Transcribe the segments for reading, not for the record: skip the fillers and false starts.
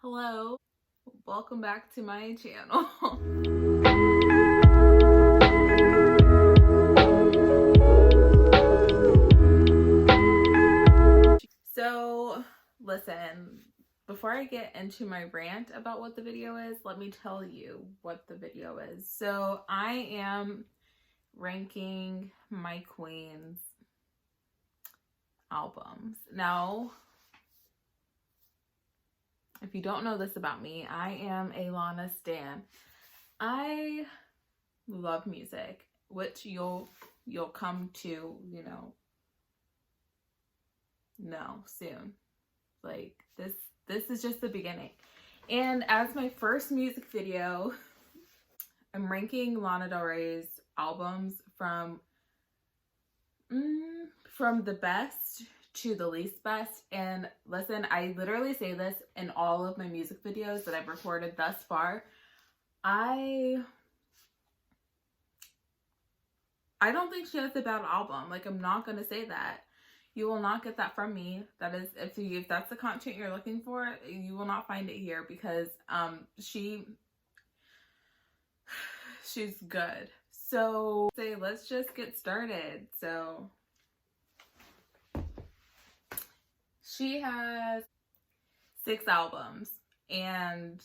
Hello, welcome back to my channel. So, listen, before I get into my rant about what the video is, let me tell you what the video is. So, I am ranking my queen's albums. Now, if you don't know this about me, I am a Lana stan. I love music, which you'll come to, know soon. Like this is just the beginning. And as my first music video, I'm ranking Lana Del Reys albums from the best to the least best. And listen, I literally say this in all of my music videos that I've recorded thus far. I don't think she has a bad album. Like, I'm not gonna say that. You will not get that from me. That is, if that's the content you're looking for, you will not find it here, because she's good. So let's just get started. So she has 6 albums, and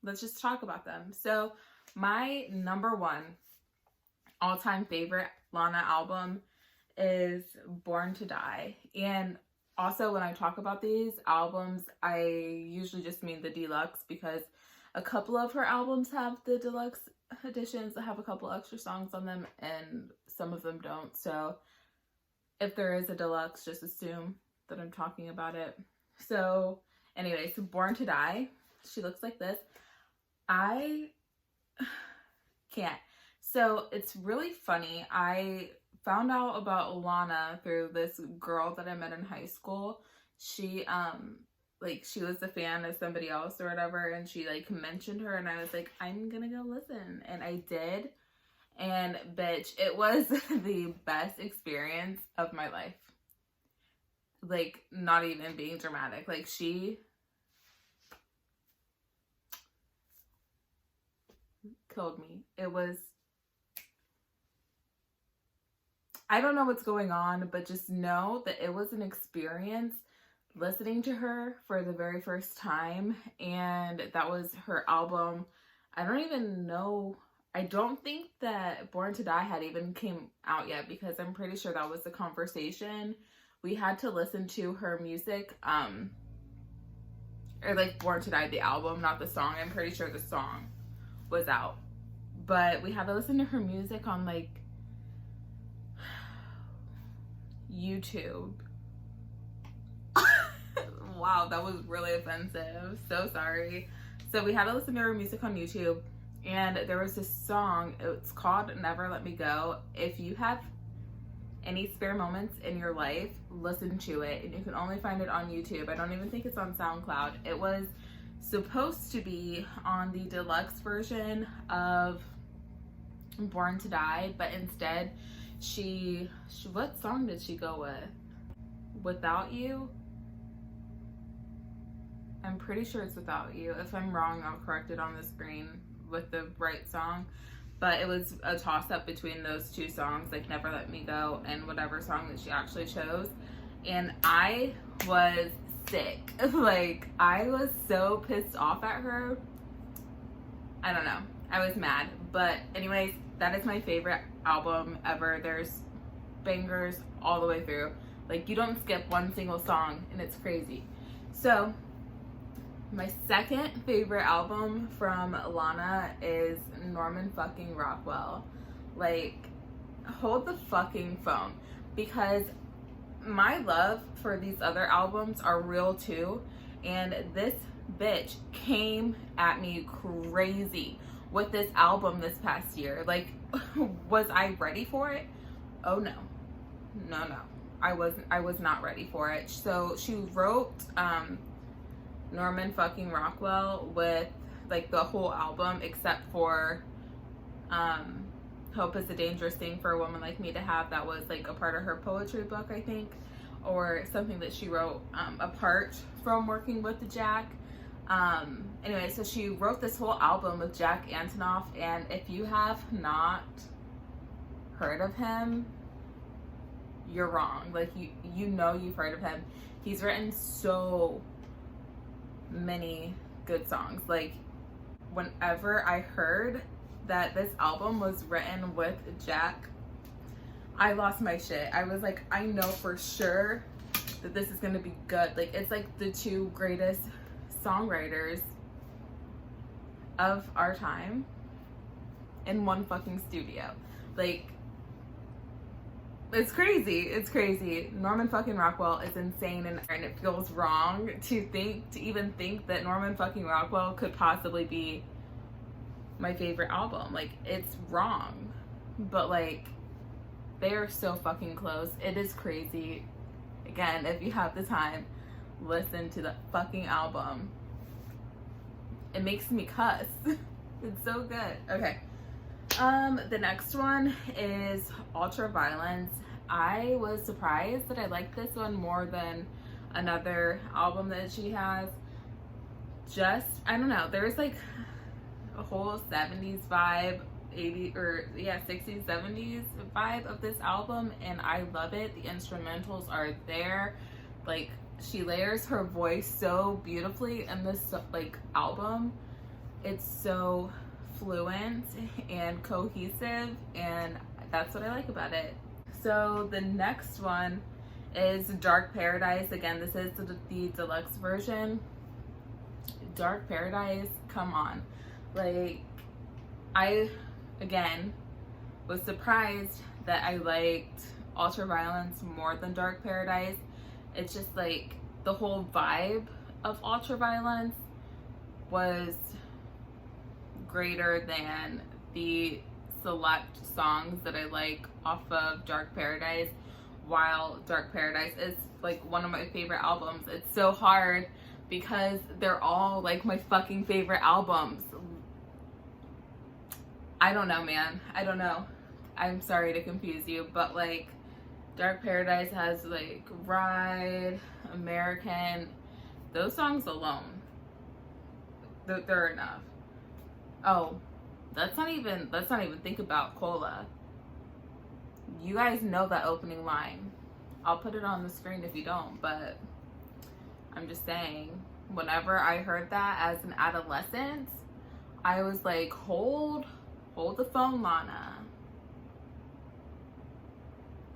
let's just talk about them. So my number 1 all-time favorite Lana album is Born to Die. And also, when I talk about these albums, I usually just mean the deluxe, because a couple of her albums have the deluxe editions that have a couple extra songs on them, and some of them don't. So if there is a deluxe, just assume that I'm talking about it. So anyway, so Born to Die, she looks like this. I can't. So it's really funny. I found out about Lana through this girl that I met in high school. She she was a fan of somebody else or whatever, and she mentioned her, and I was like, I'm gonna go listen. And I did, and bitch, it was the best experience of my life. Like, not even being dramatic. Like, she killed me. It was, I don't know what's going on, but just know that it was an experience listening to her for the very first time. And that was her album. I don't even know. I don't think that Born to Die had even came out yet, because I'm pretty sure that was the conversation. We had to listen to her music, or Born to Die, the album, not the song. I'm pretty sure the song was out, but we had to listen to her music on YouTube. Wow, that was really offensive. So sorry. So we had to listen to her music on YouTube, and there was this song. It's called Never Let Me Go. If you have any spare moments in your life, listen to it. And you can only find it on YouTube. I don't even think it's on SoundCloud. It was supposed to be on the deluxe version of Born to Die, but instead she what song did she go with? Without You? I'm pretty sure it's Without You. If I'm wrong, I'll correct it on the screen with the right song. But it was a toss-up between those 2 songs, Never Let Me Go and whatever song that she actually chose. And I was sick. I was so pissed off at her. I don't know. I was mad. But anyways, that is my favorite album ever. There's bangers all the way through. You don't skip one single song, and it's crazy. So my second favorite album from Lana is Norman fucking Rockwell. Hold the fucking phone, because my love for these other albums are real too, and this bitch came at me crazy with this album this past year. Was I ready for it? Oh no. I was not ready for it. So she wrote Norman fucking Rockwell with the whole album, except for Hope is a Dangerous Thing for a Woman Like Me to Have. That was a part of her poetry book, I think, or something that she wrote apart from working with Jack. Anyway, so she wrote this whole album with Jack Antonoff, and if you have not heard of him, you're wrong. Like, you know you've heard of him. He's written so many good songs. Like, whenever I heard that this album was written with Jack, I lost my shit. I was like, I know for sure that this is gonna be good. Like, it's like the two greatest songwriters of our time in one fucking studio. Like, it's crazy. It's crazy. Norman fucking Rockwell is insane, and it feels wrong to even think that Norman fucking Rockwell could possibly be my favorite album. Like, it's wrong. But like, they are so fucking close. It is crazy. Again, if you have the time, listen to the fucking album. It makes me cuss. It's so good. Okay. The next one is Ultraviolence. I was surprised that I liked this one more than another album that she has. Just, I don't know, there's like a whole 70s vibe, 60s, 70s vibe of this album, and I love it. The instrumentals are there. Like, she layers her voice so beautifully in this like album. It's so fluent and cohesive, and that's what I like about it. So the next one is Dark Paradise. Again, this is the deluxe version. Dark Paradise, come on. Like, I, again, was surprised that I liked Ultraviolence more than Dark Paradise. It's just like the whole vibe of Ultraviolence was greater than the select songs that I like off of Dark Paradise, while Dark Paradise is like one of my favorite albums. It's so hard because they're all like my fucking favorite albums. I don't know, man. I don't know. I'm sorry to confuse you, but like, Dark Paradise has like Ride, American, those songs alone, they're enough. Oh, let's not even think about Cola. You guys know that opening line. I'll put it on the screen if you don't, but I'm just saying, whenever I heard that as an adolescent, I was like, hold the phone, Lana.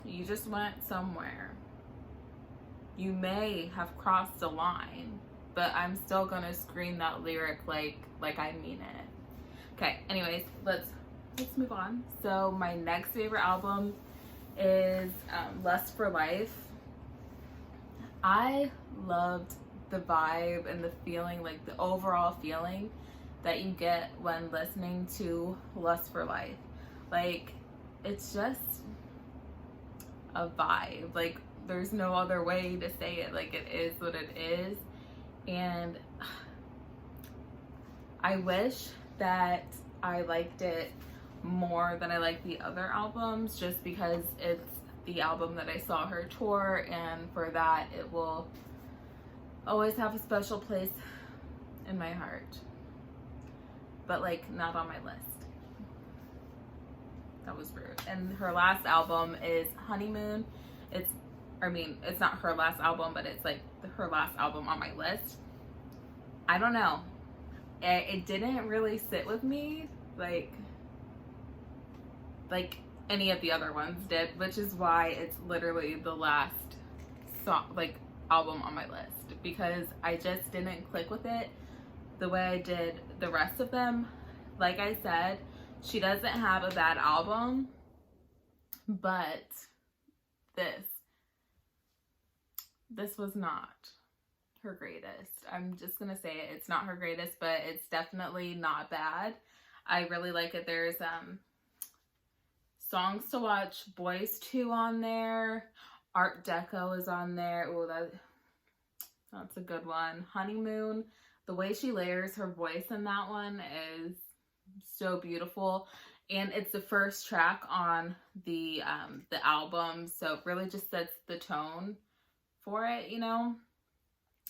You just went somewhere. You may have crossed a line, but I'm still gonna scream that lyric like I mean it. Okay, anyways, let's move on. So my next favorite album is Lust for Life. I loved the vibe and the feeling, like the overall feeling that you get when listening to Lust for Life. Like, it's just a vibe. Like, there's no other way to say it. Like, it is what it is. And I wish that I liked it more than I like the other albums, just because it's the album that I saw her tour, and for that it will always have a special place in my heart, but like not on my list. That was rude. And her last album is Honeymoon. It's not her last album, but it's like her last album on my list. I don't know, it didn't really sit with me like any of the other ones did, which is why it's literally the last song, like, album on my list, because I just didn't click with it the way I did the rest of them. Like I said, she doesn't have a bad album, but this was not her greatest. I'm just gonna say it. It's not her greatest, but it's definitely not bad. I really like it. There's Songs to Watch Boys 2 on there. Art Deco is on there. Oh, that's a good one. Honeymoon, the way she layers her voice in that one is so beautiful, and it's the first track on the album, so it really just sets the tone for it, you know.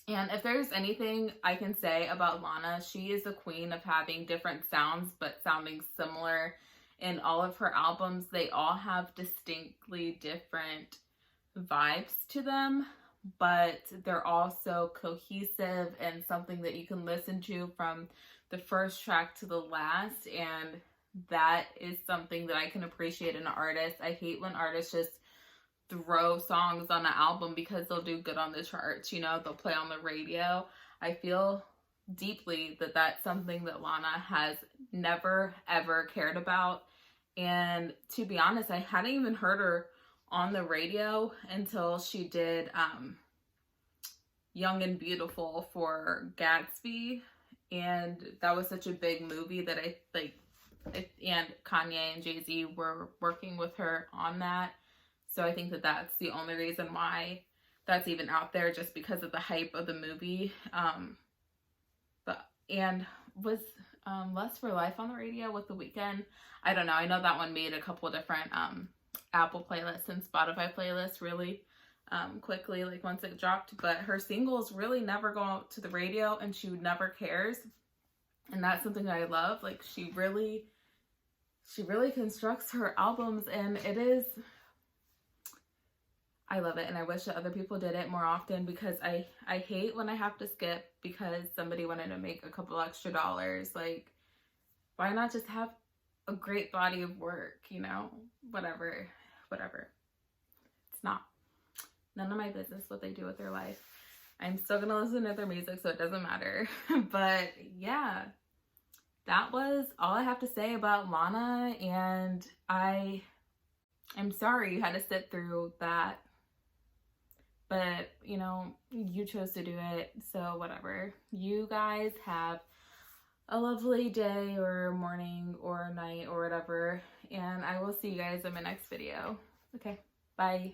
And if there's anything I can say about Lana, she is the queen of having different sounds but sounding similar in all of her albums. They all have distinctly different vibes to them, but they're all so cohesive and something that you can listen to from the first track to the last. And that is something that I can appreciate in an artist. I hate when artists just throw songs on an album because they'll do good on the charts, you know, they'll play on the radio. I feel deeply that that's something that Lana has never ever cared about. And to be honest, I hadn't even heard her on the radio until she did Young and Beautiful for Gatsby, and that was such a big movie that I like, and Kanye and Jay-Z were working with her on that. So I think that that's the only reason why that's even out there, just because of the hype of the movie. And was Lust for Life on the radio with The Weeknd? I don't know. I know that one made a couple different Apple playlists and Spotify playlists really quickly, like once it dropped. But her singles really never go out to the radio, and she never cares. And that's something that I love. Like she really constructs her albums, and it is, I love it, and I wish that other people did it more often, because I hate when I have to skip because somebody wanted to make a couple extra dollars. Like, why not just have a great body of work, you know? Whatever. It's not none of my business what they do with their life. I'm still gonna listen to their music, so it doesn't matter. But yeah, that was all I have to say about Lana, and I'm sorry you had to sit through that. But, you know, you chose to do it, so whatever. You guys have a lovely day or morning or night or whatever, and I will see you guys in my next video. Okay, bye.